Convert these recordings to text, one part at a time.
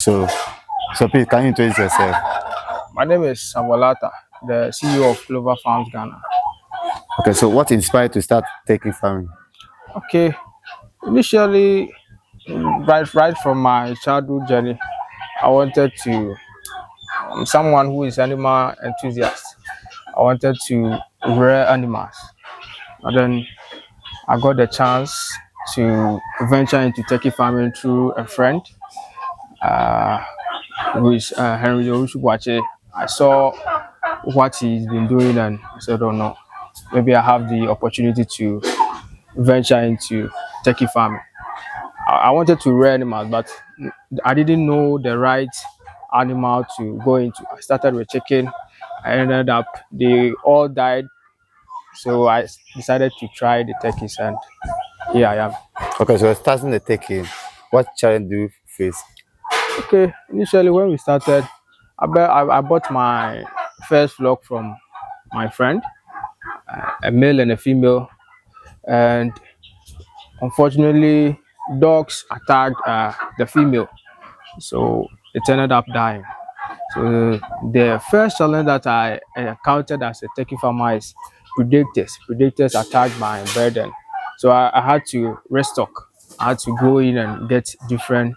So, please, can you introduce yourself? My name is Samuelata, the CEO of Clover Farms Ghana. Okay, so what inspired to start taking farming? Okay, initially, right from my childhood journey, I wanted to, someone who is animal enthusiast. I wanted to rear animals, and then I got the chance to venture into turkey farming through a friend, uh, who is Henry Owusu. I saw what he's been doing, and I said, "Oh no, maybe I have the opportunity to venture into turkey farming." I wanted to rear animals, but I didn't know the right animal to go into. I started with chicken. I ended up they all died, so I decided to try the turkeys, and here I am. Okay, so starting the taking, what challenge do you face? Okay, initially when we started, I bought my first flock from my friend, a male and a female, and unfortunately, dogs attacked the female, so it ended up dying. So the first challenge that I encountered as a turkey farmer is predators. Predators attacked my burden, so I had to restock. I had to go in and get different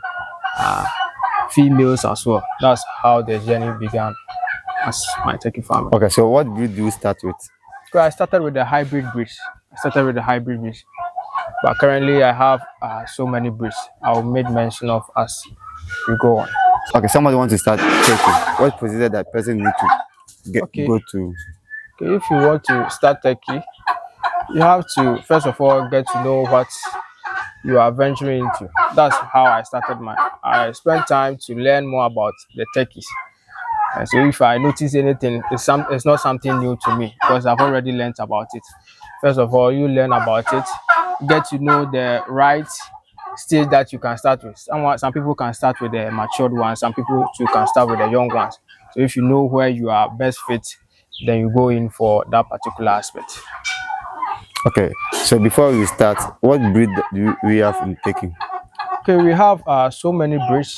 females as well. That's how the journey began as my turkey farming. Okay, so what breed do you start with? So I started with the hybrid breeds. But currently I have so many breeds. I'll make mention of as we go on. Okay, somebody wants to start taking. What procedure that person need to Okay. go to? Okay, if you want to start turkey, you have to first of all get to know what you are venturing into. That's how I started mine. I spent time to learn more about the turkeys. And so if I notice anything, it's not something new to me because I've already learned about it. First of all, you learn about it, get to know the right stage that you can start with. Some people can start with the matured ones, some people too can start with the young ones. So if you know where you are best fit, then you go in for that particular aspect. Okay, so before we start, what breed do we have in taking? Okay, we have so many breeds.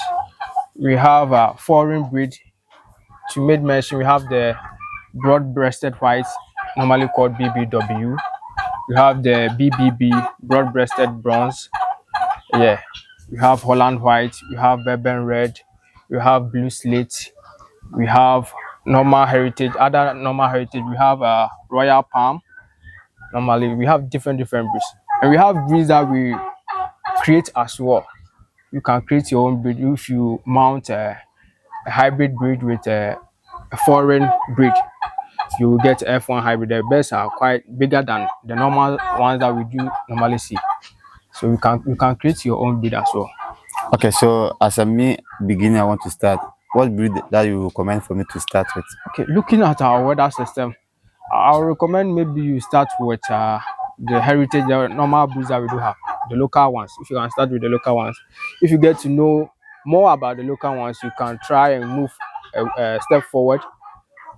We have foreign breed. To make mention, we have the broad-breasted white, normally called BBW. We have the BBB, broad-breasted bronze. Yeah, we have Holland white. We have Bourbon red. We have blue slate. We have normal heritage. Other normal heritage. We have royal palm. Normally, we have different breeds, and we have breeds that we create as well. You can create your own breed if you mount a hybrid breed with a foreign breed. You will get F1 hybrid. The birds are quite bigger than the normal ones that we do normally see. So you can create your own breed as well. Okay, so as a me beginner, I want to start. What breed that you recommend for me to start with? Okay, looking at our weather system, I'll recommend maybe you start with the heritage, the normal breeds that we do have, the local ones. If you can start with the local ones, if you get to know more about the local ones, you can try and move a step forward.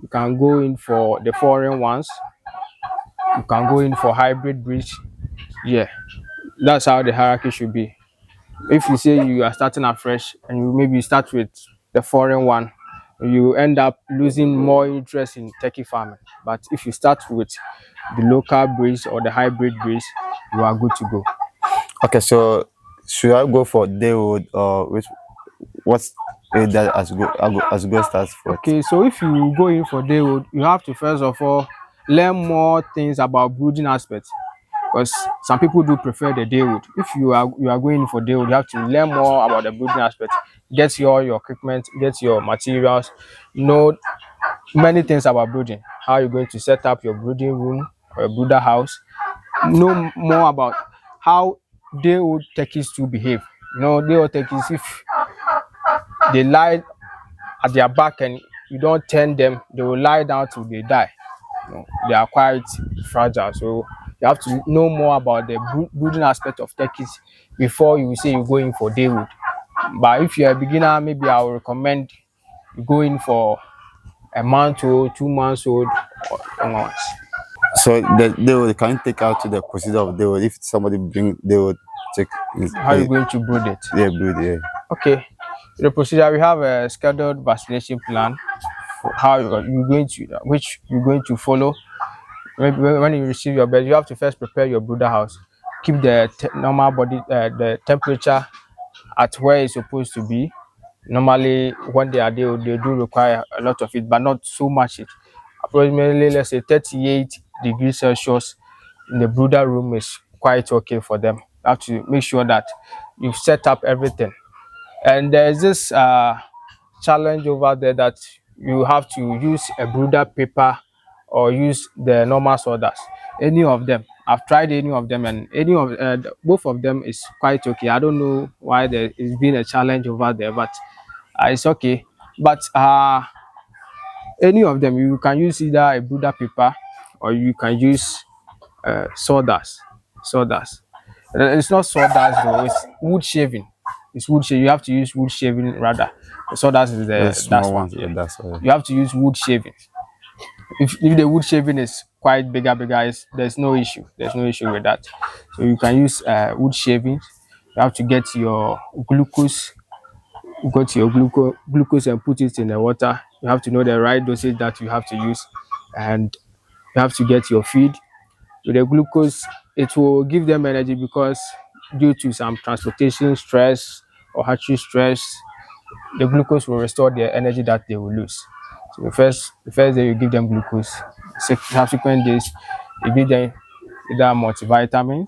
You can go in for the foreign ones. You can go in for hybrid breeds. Yeah, that's how the hierarchy should be. If you say you are starting afresh and you maybe start with the foreign one, you end up losing more interest in turkey farming. But if you start with the local breeds or the hybrid breeds, you are good to go. Okay, so should I go for day old or what's that as go starts for? Okay, so if you go in for day old, you have to first of all learn more things about brooding aspects, because some people do prefer the day old. If you are going in for day old, you have to learn more about the brooding aspect. Get your equipment, get your materials, know many things about brooding. How you're going to set up your brooding room or a brooder house. Know more about how day old turkeys to behave. Day old turkeys, if they lie at their back and you don't turn them, they will lie down till they die. They are quite fragile, so you have to know more about the brooding aspect of turkeys before you say you're going for day old. But if you're a beginner, maybe I will recommend you go in for a month old, 2 months old, or onwards. So they will can you take out to the procedure of they will if somebody bring they will check How are you going to brood it? yeah brood yeah. Okay, The procedure, we have a scheduled vaccination plan for how you're going to, which you're going to follow. Maybe when you receive your bird, you have to first prepare your brooder house, keep the normal body, the temperature at where it's supposed to be. Normally, when they are there, they do require a lot of it, but not so much. It approximately, let's say, 38 degrees Celsius in the brooder room is quite okay for them. You have to make sure that you've set up everything. And there's this challenge over there that you have to use a brooder paper or use the normal sawdust. Any of them. I've tried any of them, and both of them is quite okay. I don't know why there is been a challenge over there, but it's okay. But any of them, you can use either a brooder paper or you can use sawdust. Sawdust. It's not sawdust though. It's wood shaving. It's wood shaving. You have to use wood shaving rather. Sawdust is The the small dust one. ones, yeah, that's all. You have to use wood shaving. If the wood shaving is quite bigger, there's no issue. There's no issue with that. So you can use wood shaving. You have to get your glucose. Go to your glucose and put it in the water. You have to know the right dosage that you have to use, and you have to get your feed. With the glucose, it will give them energy because due to some transportation stress or hatchery stress, the glucose will restore the energy that they will lose. So the first day you give them glucose. Subsequent days you give them either multivitamins,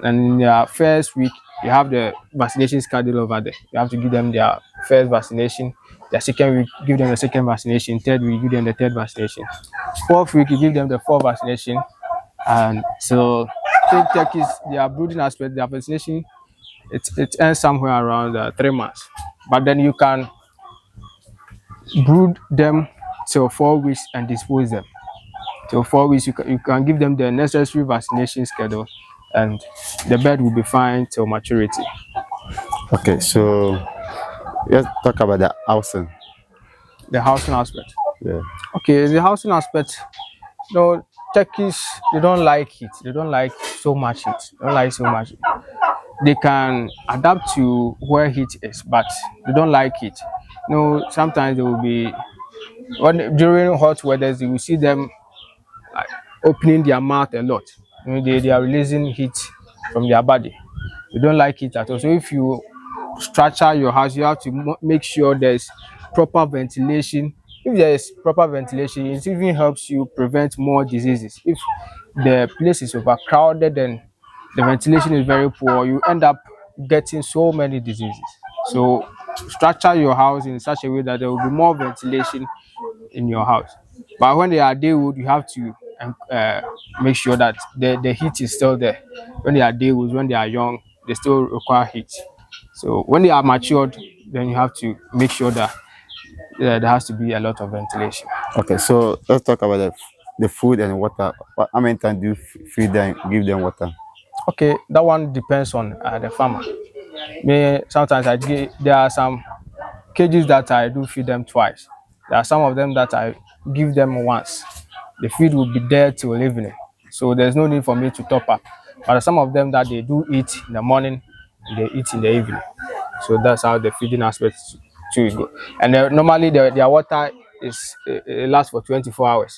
and in their first week you have the vaccination schedule over there. You have to give them their first vaccination. The second week, give them the second vaccination. Third week, give them the third vaccination. Fourth week, you give them the fourth vaccination. And so, take turkeys, their brooding aspect, their vaccination, it ends somewhere around 3 months. But then you can brood them till 4 weeks and dispose them. Till 4 weeks, you can give them the necessary vaccination schedule, and the bird will be fine till maturity. Okay, so let's talk about the housing. The housing aspect. Yeah. Okay, the housing aspect. No, turkeys, they don't like heat. They don't like so much heat. They don't like so much. They can adapt to where heat is, but they don't like it. Sometimes they will be during hot weathers, you will see them like opening their mouth a lot. They are releasing heat from their body. They don't like it at all. So if you structure your house, you have to make sure there's proper ventilation. If there is proper ventilation, it even helps you prevent more diseases. If the place is overcrowded and the ventilation is very poor, you end up getting so many diseases. So structure your house in such a way that there will be more ventilation in your house. But when they are daywood, you have to make sure that the heat is still there. When they are daywoods, when they are young, they still require heat. So when they are matured, then you have to make sure that there has to be a lot of ventilation. Okay, so let's talk about the food and water. How many times do you feed them, give them water? Okay, that one depends on the farmer. Me, sometimes there are some cages that I do feed them twice. There are some of them that I give them once. The feed will be there till evening, so there's no need for me to top up. But there are some of them that they do eat in the morning, and they eat in the evening. So that's how the feeding aspect to go. And normally their water it lasts for 24 hours.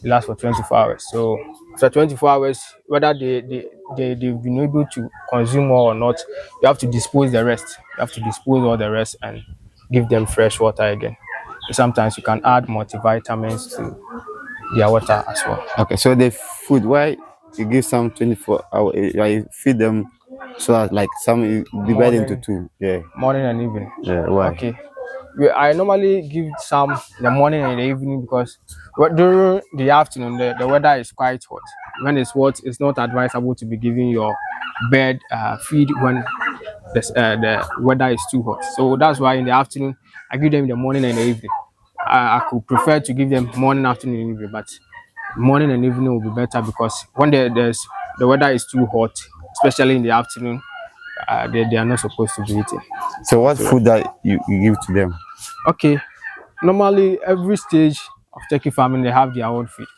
It lasts for 24 hours. So after 24 hours, whether they've been able to consume more or not, you have to dispose the rest. You have to dispose all the rest and give them fresh water again. Sometimes you can add multivitamins to their water as well. Okay, so the food, why you give some 24 hours, you feed them so that like some you divide into two. Yeah. Morning and evening. Yeah, why? Okay. I normally give some in the morning and the evening because during the afternoon the weather is quite hot. When it's hot, it's not advisable to be giving your bird feed when the weather is too hot. So that's why in the afternoon I give them in the morning and the evening. I could prefer to give them morning, afternoon, and evening, but morning and evening will be better because when the weather is too hot, especially in the afternoon, they are not supposed to be eating. So what food that you give to them? Okay, normally every stage of turkey farming they have their own feed.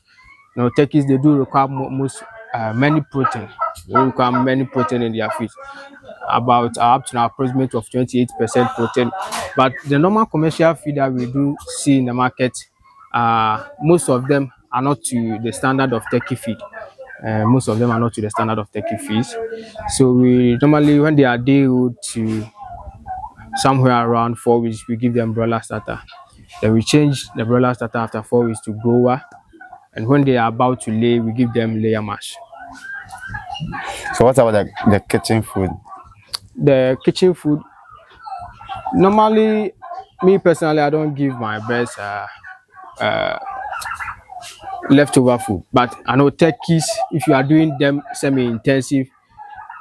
Turkeys, they do require many protein. They require many protein in their feed. about up to an approximate of 28% protein. But the normal commercial feed that we do see in the market, most of them are not to the standard of turkey feed. Most of them are not to the standard of turkey feeds. So we normally, when they are day old to somewhere around 4 weeks, we give them broiler starter. Then we change the broiler starter after 4 weeks to grower. And when they are about to lay, we give them layer mash. So what about the kitchen food? The kitchen food, normally, me personally, I don't give my best leftover food. But I know turkeys, if you are doing them semi-intensive,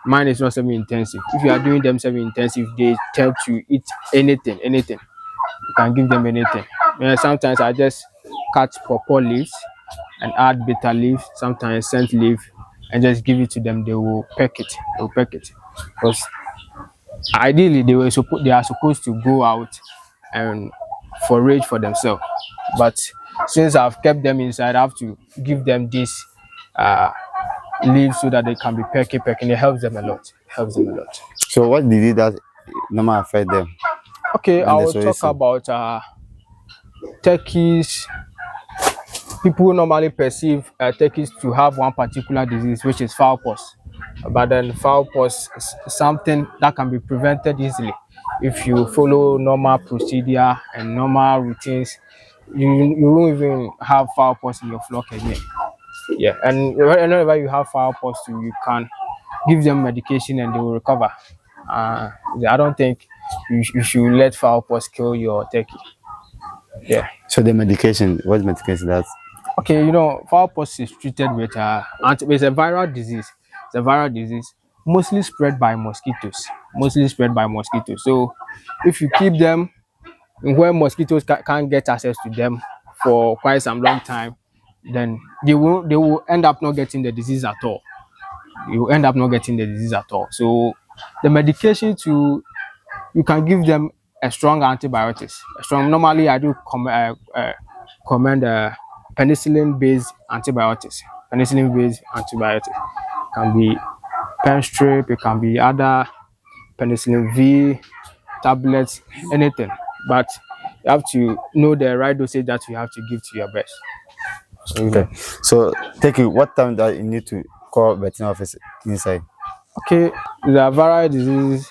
mine is not semi-intensive. If you are doing them semi-intensive, they tend to eat anything, anything. You can give them anything. Sometimes I just cut pawpaw leaves and add bitter leaf, sometimes scent leaf, and just give it to them. They will peck it. They will peck it. Because ideally they are supposed to go out and forage for themselves. But since I've kept them inside, I have to give them this leaves so that they can be pecking. It helps them a lot. It helps them a lot. So what did it that normal affect them? Okay, I And the will talk solution? about turkeys. People normally perceive turkeys to have one particular disease, which is fowl pox. But then fowl pox is something that can be prevented easily if you follow normal procedure and normal routines. You won't even have fowl pox in your flock again. Yeah, and whenever you have fowl pox, you can give them medication and they will recover. I don't think you should let fowl pox kill your turkey. Yeah. So the medication, what medication that? Okay, fowl pox is treated with it's a viral disease. It's a viral disease mostly spread by mosquitoes. Mostly spread by mosquitoes. So if you keep them where mosquitoes can't get access to them for quite some long time, then they will end up not getting the disease at all. You will end up not getting the disease at all. So the medication you can give them a strong antibiotics. Normally I do recommend penicillin-based antibiotics. Penicillin-based antibiotics can be pen strip, it can be other penicillin V tablets, anything. But you have to know the right dosage that you have to give to your breast. Okay. So take it. What time that you need to call veterinary office inside? Okay, the viral disease,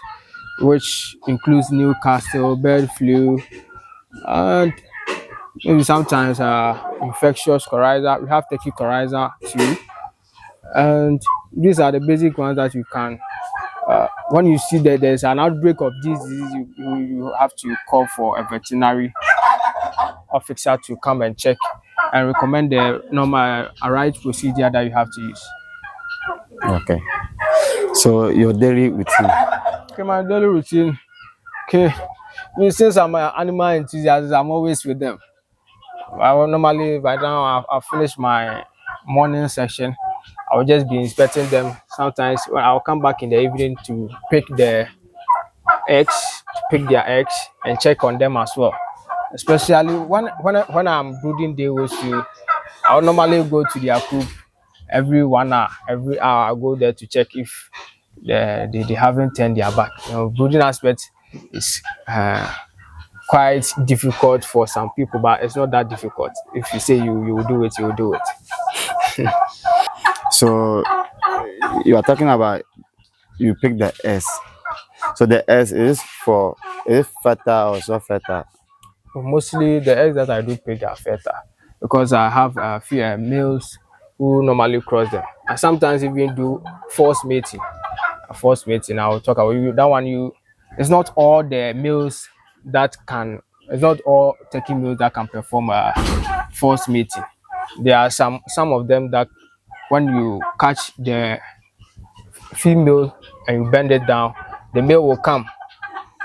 which includes Newcastle, bird flu, and maybe sometimes infectious coryza. We have turkey coryza too, and these are the basic ones that you can. When you see that there's an outbreak of this disease, you have to call for a veterinary officer to come and check and recommend the normal right procedure that you have to use. Okay. So your daily routine. Okay, my daily routine. Okay, since I'm an animal enthusiast, I'm always with them. I will normally, by now, I've finished my morning session. I will just be inspecting them. Sometimes when I'll come back in the evening to pick their eggs, and check on them as well. Especially when I'm brooding day was to, I'll normally go to their coop every 1 hour. Every hour I go there to check if they haven't turned their back. Brooding aspect is quite difficult for some people, but it's not that difficult. If you say you will do it, you will do it. So you are talking about you pick the S. So the S is fertile or so fertile. Mostly the eggs that I do pick are fertile because I have a few males who normally cross them. I sometimes even do forced mating. Forced mating, I will talk about you. That one it's not all the males that can. It's not all turkey males that can perform forced mating. There are some of them that when you catch the female and you bend it down, the male will come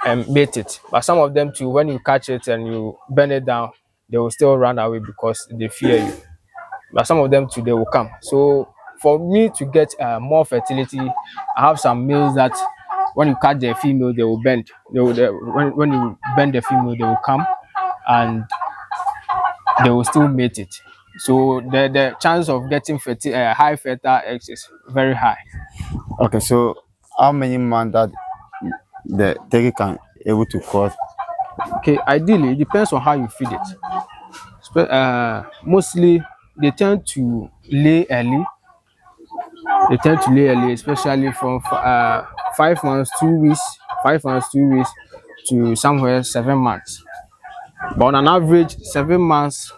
and mate it. But some of them too, when you catch it and you bend it down, they will still run away because they fear you. But some of them too, they will come. So for me to get more fertility, I have some males that when you catch the female, they will bend. When you bend the female, they will come and they will still mate it. So the chance of getting high fertile eggs is very high. Okay. So how many months that the turkey can able to cross? Okay, ideally, it depends on how you feed it. Mostly, they tend to lay early. They tend to lay early, especially from 5 months, 2 weeks, 5 months, 2 weeks to somewhere 7 months. But on an average, 7 months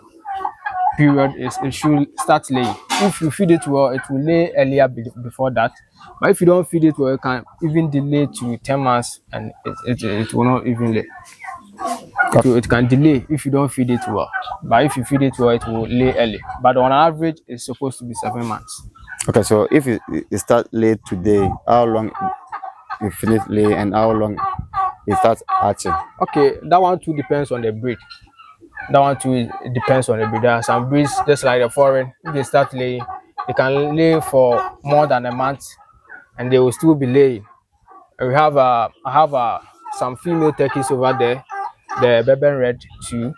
period is it should start laying. If you feed it well, it will lay earlier before that. But if you don't feed it well, it can even delay to 10 months and it will not even lay. It can delay if you don't feed it well. But if you feed it well, it will lay early. But on average, it's supposed to be 7 months. Okay, so if it start late today, how long you finish lay and how long it starts hatching? Okay, that one too depends on the breed. That one too depends on the breed. There are some breeds, just like the foreign, if they start laying, they can lay for more than a month and they will still be laying. And I have some female turkeys over there, the Beben Red too.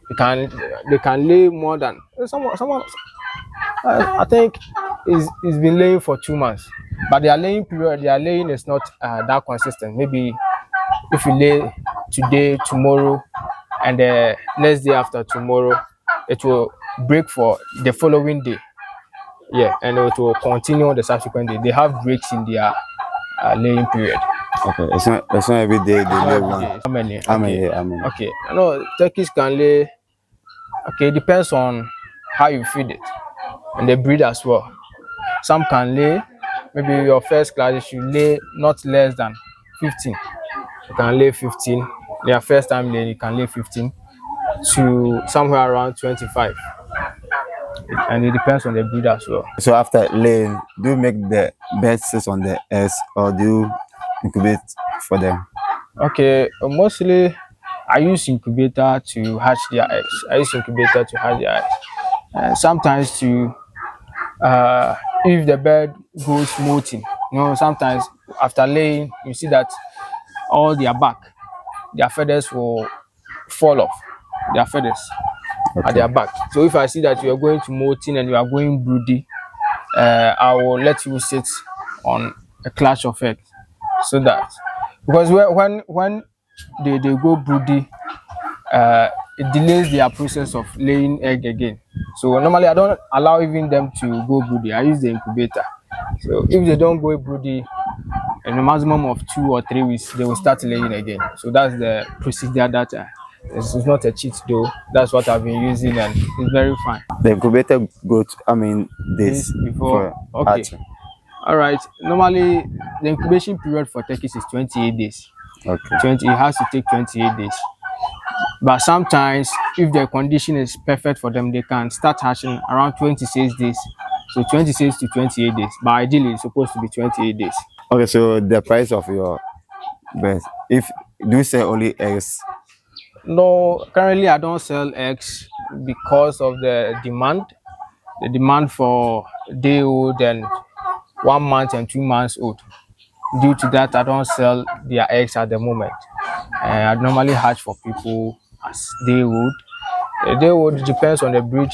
They can lay more than someone I think is been laying for 2 months, but their laying is not that consistent. Maybe if you lay today, tomorrow, and the next day after tomorrow, it will break for the following day. Yeah, and it will continue the subsequent day. They have breaks in their laying period. Okay, it's not every day they lay Every one. day. How many? How many? How many? Okay, I know turkeys can lay. Okay, it depends on how you feed it and the breed as well. Some can lay, maybe your first class, you should lay not less than 15. You can lay 15. Their first time laying, you can lay 15 to somewhere around 25. And it depends on the breed as well. So after laying, do you make the birds sit on the eggs or do you incubate for them? Okay, mostly I use incubator to hatch their eggs. And sometimes to if the bird goes molting, sometimes after laying, you see that all their feathers will fall off. Their feathers at their back. So if I see that you are going to molting and you are going broody, I will let you sit on a clutch of eggs, so that because when they go broody, it delays their process of laying egg again. So normally I don't allow even them to go broody. I use the incubator. So if they don't go broody, in a maximum of 2 or 3 weeks, they will start laying again. So that's the procedure that it's not a cheat though. That's what I've been using and it's very fine. The incubator goes, days Before. for Okay. hatching. All right. Normally, the incubation period for turkeys is 28 days. Okay. It has to take 28 days. But sometimes, if the condition is perfect for them, they can start hatching around 26 days. So 26 to 28 days. But ideally, it's supposed to be 28 days. Okay, so the price of your birds, if do you sell only eggs? No, currently I don't sell eggs because of the demand. The demand for day old and 1 month and 2 months old. Due to that, I don't sell their eggs at the moment. I normally hatch for people as day old. The day old depends on the breed.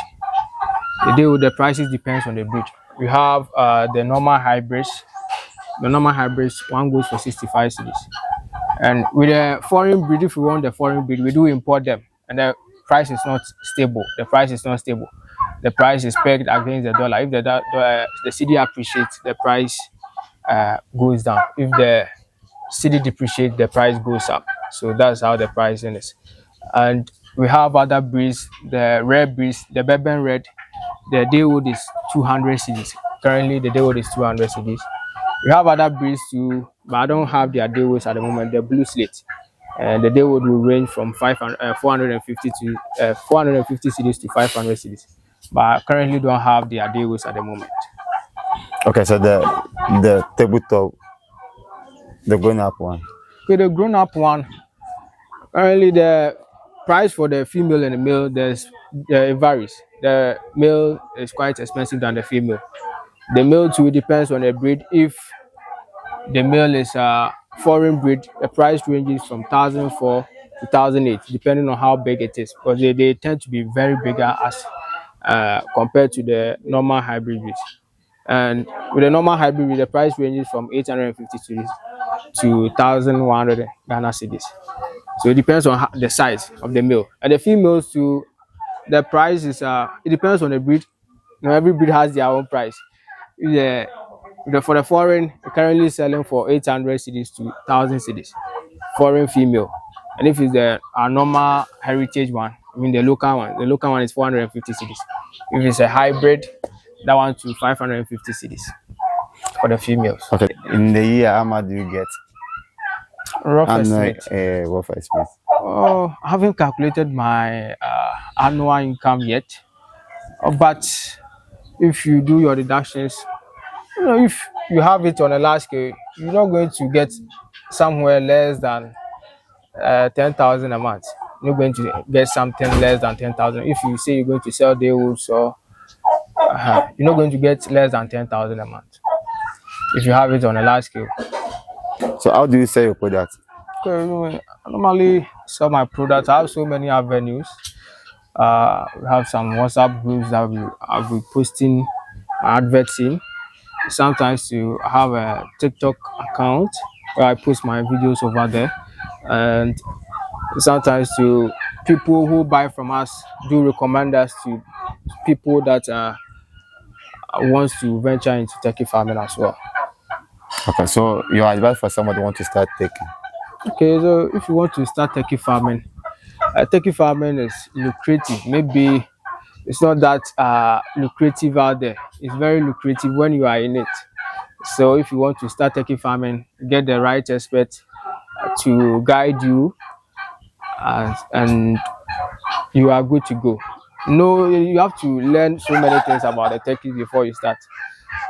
The prices depends on the breed. We have the normal hybrids. The normal hybrids, one goes for 65 cedis. And with the foreign breed, if we want the foreign breed, we do import them, and the price is not stable. The price is pegged against the dollar. If the Cedi appreciates, the price goes down. If the Cedi depreciates, the price goes up. So that's how the pricing is. And we have other breeds, the rare breeds, the Bourbon Red. The day old is 200 cedis. Currently, the day old is 200 cedis. We have other breeds too, but I don't have their day olds at the moment. The blue slate, and the day old will range from 450 to 450 cedis to 500 cedis. But I currently don't have their day olds at the moment. Okay, so the tabletop, the grown up one. Okay, the grown up one. Currently, the price for the female and the male it varies. The male is quite expensive than the female. The male too depends on the breed. If the male is a foreign breed, the price ranges from 1,004 to 1,008, depending on how big it is, because they tend to be very bigger as compared to the normal hybrid breeds. And with the normal hybrid breed, the price ranges from 850 to 1,100 Ghana cedis. So it depends on the size of the male. And the females too, the price is it depends on the breed. Every breed has their own price. For the foreign, currently selling for 800 cedis to 1,000 cedis. Foreign female. And if it's a normal heritage one, I mean the local one is 450 cedis. If it's a hybrid, that one to 550 cedis for the females. Okay. In the year, how much do you get? Rough Annual, estimate. rough estimate. Oh, I haven't calculated my annual income yet. But if you do your deductions, if you have it on a large scale, you're not going to get somewhere less than 10,000 a month. You're going to get something less than 10,000. If you say you're going to sell daywoods, or you're not going to get less than 10,000 a month if you have it on a large scale. So how do you sell your product? Okay, I normally sell my products. I have so many avenues. We have some WhatsApp groups that I'll be posting my adverts in. Sometimes you have a TikTok account where I post my videos over there, and sometimes to people who buy from us do recommend us to people that wants to venture into turkey farming as well. Okay, so your advice for somebody who want to start taking? Okay, so if you want to start turkey farming is lucrative. Maybe it's not that lucrative out there. It's very lucrative when you are in it. So if you want to start turkey farming, get the right expert to guide you, and you are good to go. No, you have to learn so many things about the turkeys before you start,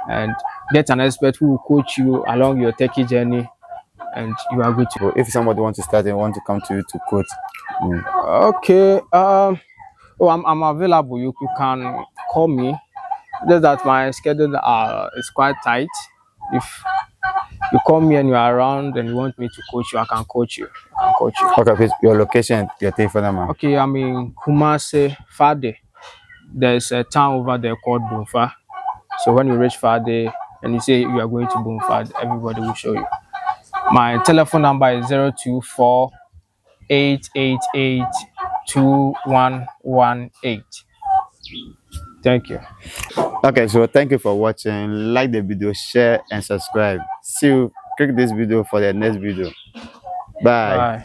and get an expert who will coach you along your turkey journey, and you are good to go. If somebody wants to start and want to come to you to quote, Okay. I'm available. You can call me. Just that my schedule is quite tight. If you call me and you are around and you want me to coach you, I can coach you. Okay, please, your location, your telephone number. Okay, I'm in Kumasi, Fade. There's a town over there called Bumfa. So when you reach Fade and you say you are going to Bumfa, everybody will show you. My telephone number is 024 888 2118. Thank you. Okay, so thank you for watching. Like the video, share and subscribe. See you. Click this video for the next video. Bye. Bye.